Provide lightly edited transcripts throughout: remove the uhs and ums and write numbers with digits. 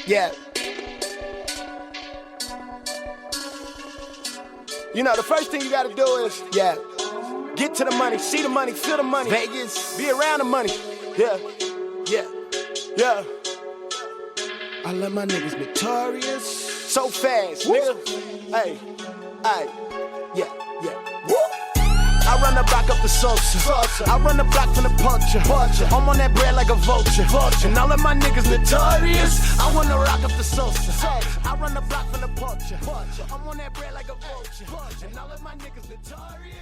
Yeah. You know, the first thing you gotta do is, get to the money, see the money, feel the money. Vegas, be around the money. Yeah. I love my niggas notorious. So fast, nigga. Hey. Yeah. Woo. I run the block up the salsa. I run the block from the puncher. I'm on that bread like a vulture. And all of my niggas notorious. I wanna rock up the salsa. I run the block from the puncher. I'm on that bread like a vulture. And all of my niggas notorious.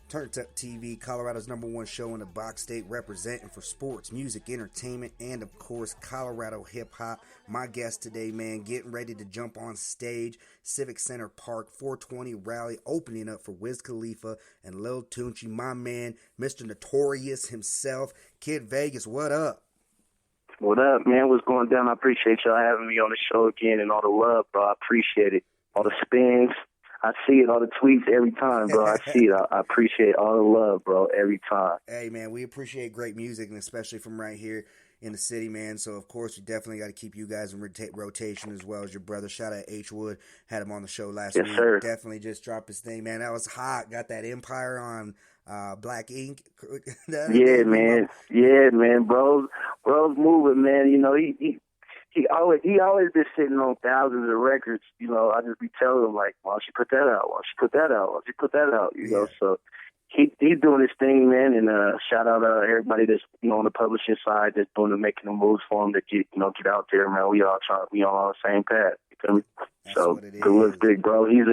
Turnt Up TV, Colorado's #1 show in the box state, representing for sports, music, entertainment, and of course, Colorado hip-hop. My guest today, man, getting ready to jump on stage, Civic Center Park, 420 rally, opening up for Wiz Khalifa and Lil Tunechi, my man, Mr. Notorious himself. Kid Vegas, what up? What up, man? What's going down? I appreciate y'all having me on the show again and all the love, bro. I appreciate it. All the spins. I see it, all the tweets every time, bro. I see it. I appreciate all the love, bro, every time. Hey, man, we appreciate great music, and especially from right here in the city, man. So, of course, we definitely got to keep you guys in rotation as well as your brother. Shout out H. Wood. Had him on the show last week. Sir. Definitely just dropped his thing, man. That was hot. Got that Empire on Black Ink. Yeah, man. Yeah, man. Bro's moving, man. You know, he always been sitting on thousands of records. You know, I just be telling him, like, why don't you put that out? Why don't you put that out? Why don't you put that out? You know, so he's doing his thing, man. And shout out everybody that's, you know, on the publishing side that's making the moves for him to get out there, man. We all on the same path. You feel me? So good luck, big bro. He's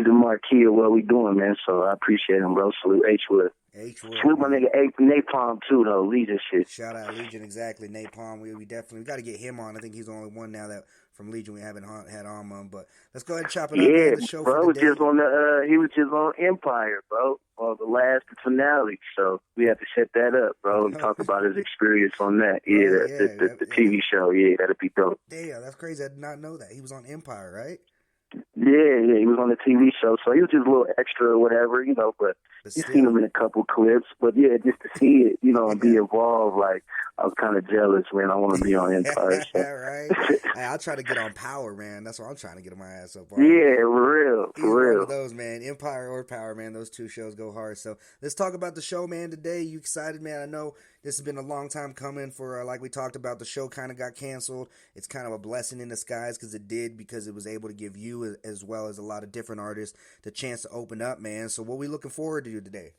a marquee of what we doing, man. So I appreciate him, bro. Salute H Wood. Salute my nigga Napalm too, though. Legion shit. Shout out Legion, exactly. Napalm. We definitely got to get him on. I think he's the only one now that from Legion we haven't had on. But let's go ahead and chop it up. Yeah, the show bro. For the day. He was just on Empire, bro. The last finale. So we have to set that up, bro, and talk about his experience on that. The TV show. Yeah, that'd be dope. Damn, that's crazy. I did not know that. He was on Empire, right? Yeah, he was on the TV show, so he was just a little extra or whatever, you know, but you've seen him in a couple clips. But yeah, just to see it, you know, and be involved, like, I was kind of jealous, man. I want to be on Empire. So. Right? Hey, I'll try to get on Power, man. That's what I'm trying to get my ass up on. Yeah, for real. One of those, man. Empire or Power, man. Those two shows go hard. So let's talk about the show, man, today. You excited, man? I know this has been a long time coming for, like we talked about, the show kind of got canceled. It's kind of a blessing in disguise because it was able to give you, as well as a lot of different artists, the chance to open up, man. So what we looking forward to today?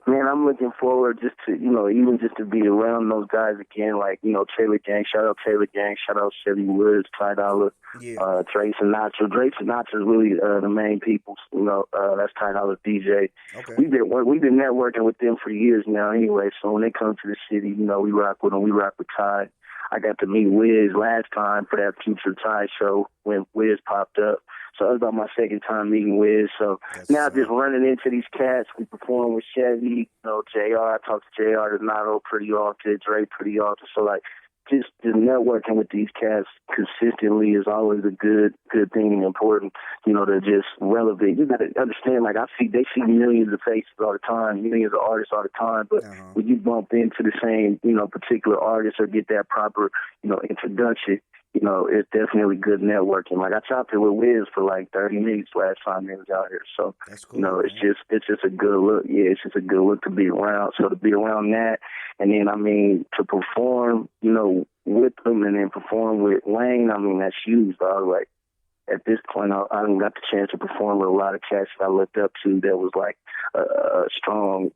Man, I'm looking forward just to, you know, even just to be around those guys again, like, you know, Taylor Gang. Shout out Taylor Gang. Shout out Chevy Woods, Ty Dolla, Dre Sinatra. Dre Sinatra is really the main people. You know, that's Ty Dolla's DJ. Okay. We've been networking with them for years now anyway, so when they come to the city, you know, we rock with them. We rock with Ty. I got to meet Wiz last time for that Future Ty show when Wiz popped up. So it was about my second time meeting Wiz. So now just running into these cats. We perform with Chevy, you know, JR. I talk to JR Donato pretty often, Dre pretty often. So, like, just networking with these cats consistently is always a good thing and important, you know, they're just relevant. You got to understand, like, they see millions of faces all the time, millions of artists all the time, but when you bump into the same, you know, particular artist or get that proper, you know, introduction, you know, it's definitely good networking. Like, I chopped it with Wiz for like 30 minutes last time he was out here. So, cool, you know, it's just a good look. Yeah, it's just a good look to be around. So to be around that, and then, I mean, to perform, you know, with them and then perform with Wayne, I mean, that's huge, dog. Like, at this point, I got the chance to perform with a lot of cats that I looked up to that was like a strong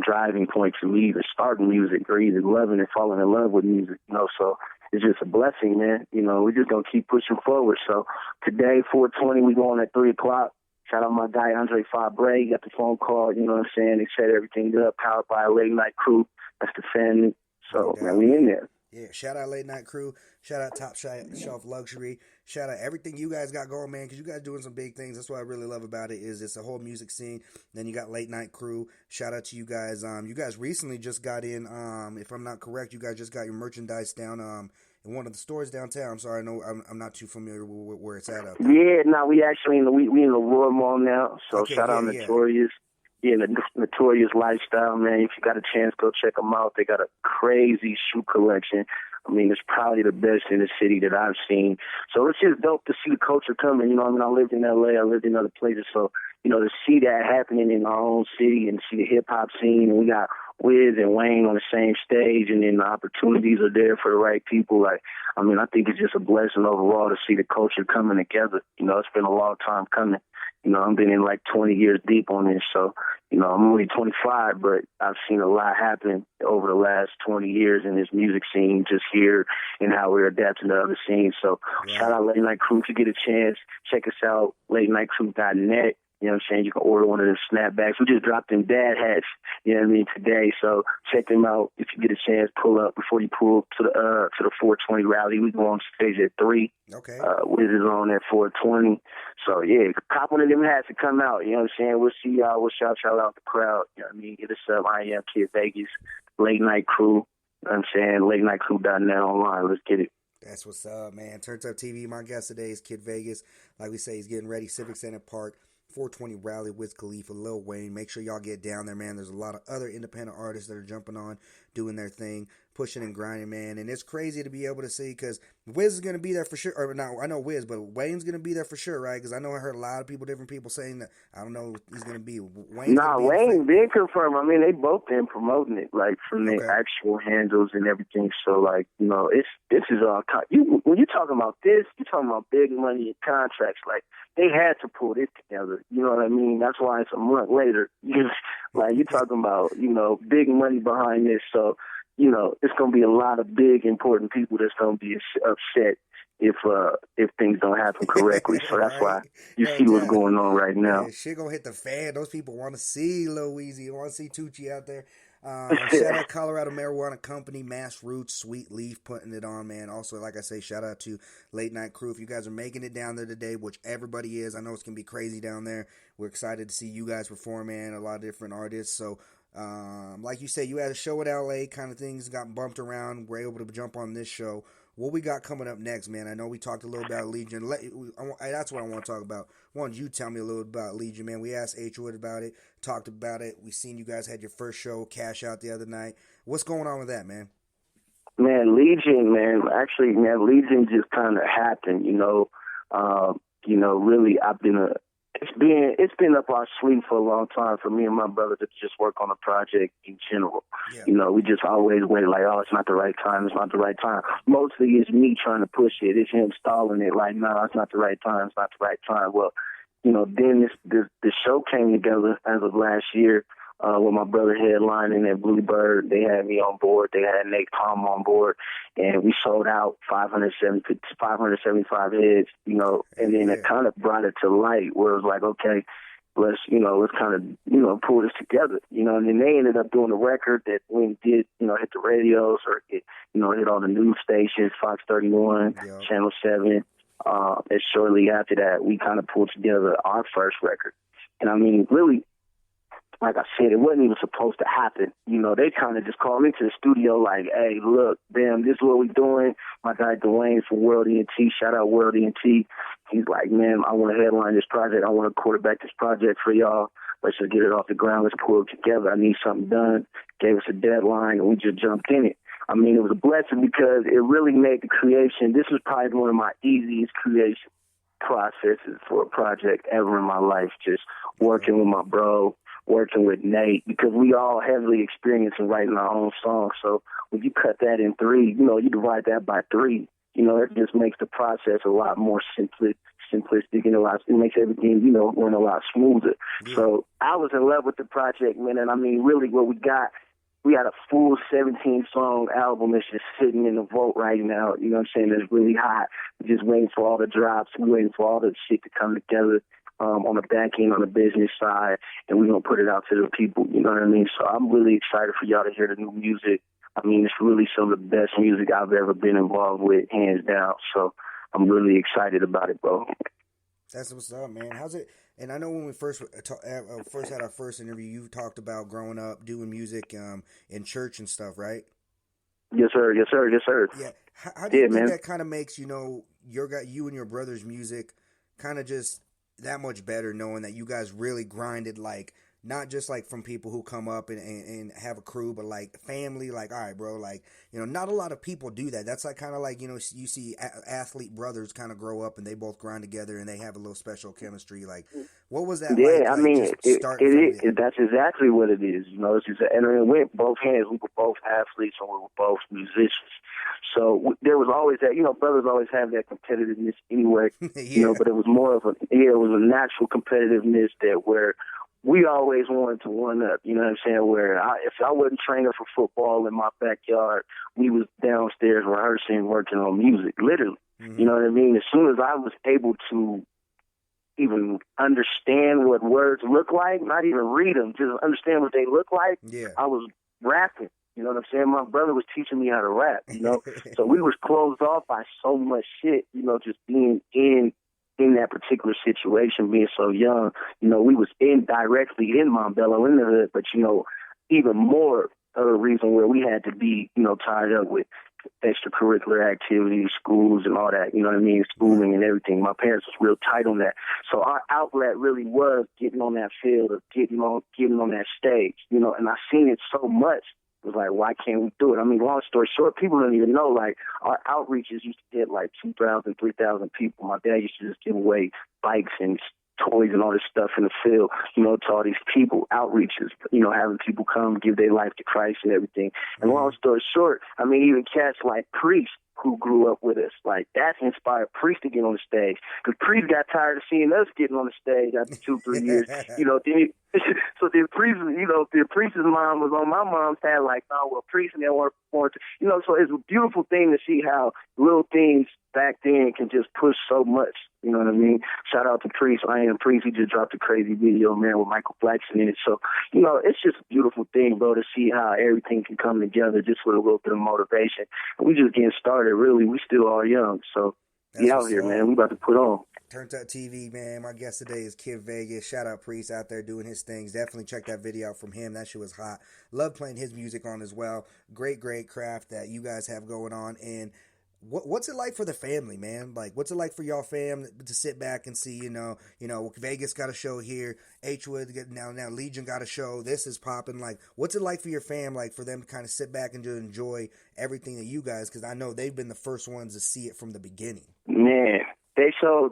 driving point for me to start music or either loving and falling in love with music, you know, so it's just a blessing, man. You know, we're just going to keep pushing forward. So today, 420, we going at 3 o'clock. Shout out my guy, Andre Fabre. Got the phone call, you know what I'm saying? They set everything up, powered by a late night crew. That's the family. So, man, we in there. Yeah, shout out Late Night Crew. Shout out Top Shelf Luxury. Shout out everything you guys got going, man, because you guys doing some big things. That's what I really love about it is it's a whole music scene. Then you got Late Night Crew. Shout out to you guys. You guys recently just got in, if I'm not correct, you guys just got your merchandise down in one of the stores downtown. I'm sorry, I know I'm not too familiar with where it's at up there. Yeah, no, we actually we in the Royal Mall now. So shout out Notorious. Yeah, the Notorious Lifestyle, man. If you got a chance, go check them out. They got a crazy shoe collection. I mean, it's probably the best in the city that I've seen. So it's just dope to see the culture coming. You know, I mean, I lived in L.A., I lived in other places. So, you know, to see that happening in our own city and see the hip-hop scene, and we got Wiz and Wayne on the same stage, and then the opportunities are there for the right people. Like, I mean, I think it's just a blessing overall to see the culture coming together. You know, it's been a long time coming. You know, I've been in like 20 years deep on this, so, you know, I'm only 25, but I've seen a lot happen over the last 20 years in this music scene just here and how we're adapting to other scenes. So shout out Late Night Crew. If you get a chance, check us out, latenightcrew.net. You know what I'm saying? You can order one of them snapbacks. We just dropped them dad hats, you know what I mean, today. So check them out if you get a chance. Pull up before you pull to the 420 rally. We go on stage at 3. Okay. Wiz is on at 420. So yeah, cop one of them hats to come out. You know what I'm saying? We'll see y'all. We'll shout out the crowd. You know what I mean? Hit us up. I am Kid Vegas, Late Night Crew. You know what I'm saying? LateNightCrew.net online. Let's get it. That's what's up, man. Turnt Up TV. My guest today is Kid Vegas. Like we say, he's getting ready. Civic Center Park. 420 rally, Wiz Khalifa, Lil Wayne. Make sure y'all get down there, man. There's a lot of other independent artists that are jumping on, doing their thing, pushing and grinding, man. And it's crazy to be able to see, because Wiz is going to be there for sure. Or no, I know Wiz, but Wayne's going to be there for sure, right? Because I know I heard a lot of people, different people saying that. I don't know if he's going to be. Wayne did confirm. I mean, they both been promoting it, like, from their actual handles and everything. So, like, you know, this is all. When you're talking about this, you're talking about big money and contracts. Like, they had to pull this together. You know what I mean? That's why it's a month later. Like, you're talking about, you know, big money behind this. So, you know, it's going to be a lot of big, important people that's going to be upset if things don't happen correctly. So that's why you see what's going on right now. Yeah, shit gonna hit the fan. Those people want to see Lil Weezy, want to see Tucci out there. Shout out Colorado Marijuana Company, Mass Roots, Sweet Leaf, putting it on, man. Also, like I say, shout out to Late Night Crew. If you guys are making it down there today, which everybody is, I know it's going to be crazy down there. We're excited to see you guys perform, man, a lot of different artists. So, like you said, you had a show at LA, kind of things got bumped around. We're able to jump on this show. What we got coming up next, man? I know we talked a little about Legion. That's what I want to talk about. Why don't you tell me a little about Legion, man? We asked H. Wood about it, talked about it. We seen you guys had your first show, Cash Out, the other night. What's going on with that, man? Man, Legion, man. Actually, man, Legion just kind of happened, you know. Really, it's been up our sleeve for a long time for me and my brother to just work on a project in general. Yeah. You know, we just always wait like, oh, it's not the right time, it's not the right time. Mostly it's me trying to push it. It's him stalling it like, no, it's not the right time, it's not the right time. Well, you know, then the show came together as of last year with my brother headlining at Bluebird. They had me on board. They had Nate Palm on board. And we sold out 575 heads, you know, and then it kind of brought it to light where it was like, okay, let's kind of, you know, pull this together, you know, and then they ended up doing a record that when it did, you know, hit the radios or, hit all the news stations, Fox 31, Channel 7. And shortly after that, we kind of pulled together our first record. And I mean, really, like I said, it wasn't even supposed to happen. You know, they kind of just called me to the studio like, hey, look, damn, this is what we're doing. My guy Dwayne from World ENT, shout out World ENT. He's like, man, I want to headline this project. I want to quarterback this project for y'all. Let's just get it off the ground. Let's pull it together. I need something done. Gave us a deadline, and we just jumped in it. I mean, it was a blessing because it really made the creation. This was probably one of my easiest creation processes for a project ever in my life, just working with my bro, working with Nate, because we all heavily experienced in writing our own songs. So when you cut that in 3, you know, you divide that by 3, you know, it just makes the process a lot more simplistic and it makes everything, you know, run a lot smoother. Yeah. So I was in love with the project, man, and I mean, really what we had a full 17-song album that's just sitting in the vault right now, you know what I'm saying, that's really hot. We're just waiting for all the drops, we're waiting for all the shit to come together. On the back end, on the business side, and we're going to put it out to the people, you know what I mean? So I'm really excited for y'all to hear the new music. I mean, it's really some of the best music I've ever been involved with, hands down. So I'm really excited about it, bro. That's what's up, man. How's it? And I know when we first had our first interview, you talked about growing up, doing music in church and stuff, right? Yes, sir. Yes, sir. Yes, sir. Yeah. How do you think that kind of makes, you know, you and your brother's music kind of just that much better, knowing that you guys really grinded like not just like from people who come up and have a crew, but like family. Like, all right, bro, like, you know, not a lot of people do that. That's like kind of like, you know, you see athlete brothers kind of grow up and they both grind together and they have a little special chemistry. Like, what was that like? Yeah, I like mean, that's exactly what it is. You know, it's just, and it went both hands. We were both athletes and we were both musicians. So there was always that, you know, brothers always have that competitiveness anyway, you know, but it was more of it was a natural competitiveness that where we always wanted to one up, you know what I'm saying, where if I wasn't training for football in my backyard, we was downstairs rehearsing, working on music, literally. Mm-hmm. You know what I mean? As soon as I was able to even understand what words look like, not even read them, just understand what they look like, I was rapping. You know what I'm saying? My brother was teaching me how to rap, you know? So we was closed off by so much shit, you know, just being in that particular situation, being so young. You know, we was directly in Montbello, in the hood, but, you know, even more of a reason where we had to be, you know, tied up with extracurricular activities, schools and all that, you know what I mean, schooling and everything. My parents was real tight on that. So our outlet really was getting on that field or getting on that stage, you know, and I seen it so much. It was like, why can't we do it? I mean, long story short, people don't even know, like, our outreaches used to get like 2,000, 3,000 people. My dad used to just give away bikes and toys and all this stuff in the field, you know, to all these people, outreaches, you know, having people come give their life to Christ and everything. And long story short, I mean, even cats like Priest, who grew up with us, like, that inspired Priest to get on the stage. Because Priest got tired of seeing us getting on the stage after 2-3 years. You know, so then Priest, you know, the Priest's mom was on my mom's side, like, oh, well, Priest and they want to, you know, so it's a beautiful thing to see how little things back then can just push so much. You know what I mean? Shout out to Priest. I Am Priest. He just dropped a crazy video, man, with Michael Blackson in it. So, you know, it's just a beautiful thing, bro, to see how everything can come together just with a little bit of motivation. And we just getting started, really. We still are young. So, be out here, man. We about to put on. Turnt Up TV, man. My guest today is Kid Vegas. Shout out Priest out there doing his things. Definitely check that video out from him. That shit was hot. Love playing his music on as well. Great craft that you guys have going on. And what's it like for the family, man? Like, what's it like for y'all fam to sit back and see, you know, Vegas got a show here, H-Wood now Legion got a show, this is popping. Like, what's it like for your fam, like, for them to kind of sit back and just enjoy everything that you guys, because I know they've been the first ones to see it from the beginning. Man,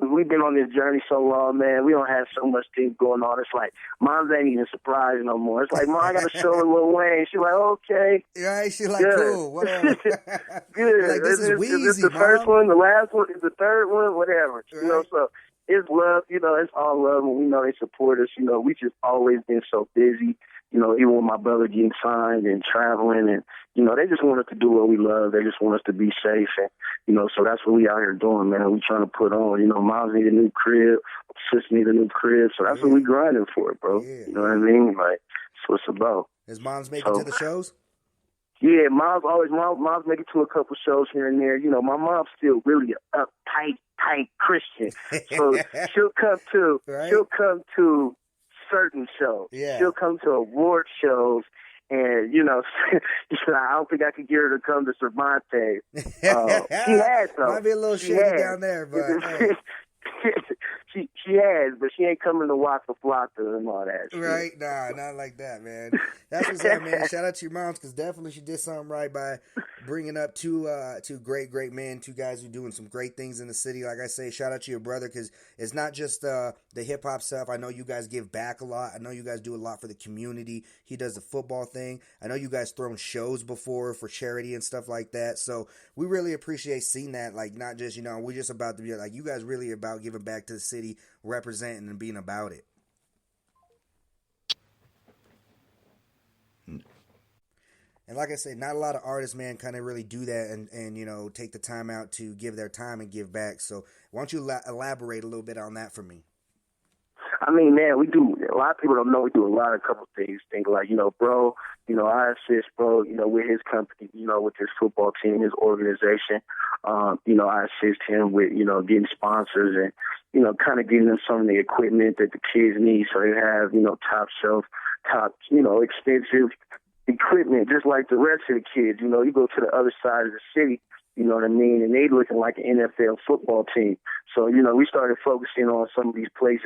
we've been on this journey so long, man. We don't have so much things going on. It's like, Moms ain't even surprised no more. It's like, Mom, I got a show with Lil Wayne. She's like, okay. Right? She's like, good. Cool, whatever. Good. Like, this is Weezy, it's the Mom. first one, the last one, it's the third one, whatever. Right. You know, so it's love, you know, it's all love, and we know they support us. You know, we just always been so busy. You know, even with my brother getting signed and traveling, and, you know, they just want us to do what we love. They just want us to be safe. And, you know, so that's what we out here doing, man. We trying to put on. You know, Moms need a new crib. Sister need a new crib. So that's what we grinding for, bro. You know what I mean? Like, that's what it's about. Is Moms making to the shows? Yeah, Moms make it to a couple shows here and there. You know, my mom's still really a uptight Christian. So she'll come to certain shows. Yeah. She'll come to award shows, and, you know, I don't think I could get her to come to Cervantes. She has, though. Might be a little shady down there, but... She has, but she ain't coming to Waka Flocka and all that shit. Right? Nah, not like that, man. That's what's up, man. Shout out to your moms, because definitely she did something right by bringing up two great men, two guys who are doing some great things in the city. Like I say, shout out to your brother, because it's not just the hip-hop stuff. I know you guys give back a lot. I know you guys do a lot for the community. He does the football thing. I know you guys thrown shows before for charity and stuff like that. So we really appreciate seeing that. Like, not just, you know, we're just about to be like, you guys really about giving back to the city, representing and being about it. And like I said, not a lot of artists, man, kind of really do that and you know, take the time out to give their time and give back. So why don't you elaborate a little bit on that for me? I mean, man, we do. A lot of people don't know we do a lot of couple things. Think like, you know, bro, you know, I assist, bro, you know, with his company, you know, with his football team, his organization. You know, I assist him with, you know, getting sponsors and, you know, kind of getting them some of the equipment that the kids need, so they have, you know, top shelf, you know, expensive equipment, just like the rest of the kids. You know, you go to the other side of the city, you know what I mean, and they looking like an NFL football team. So, you know, we started focusing on some of these places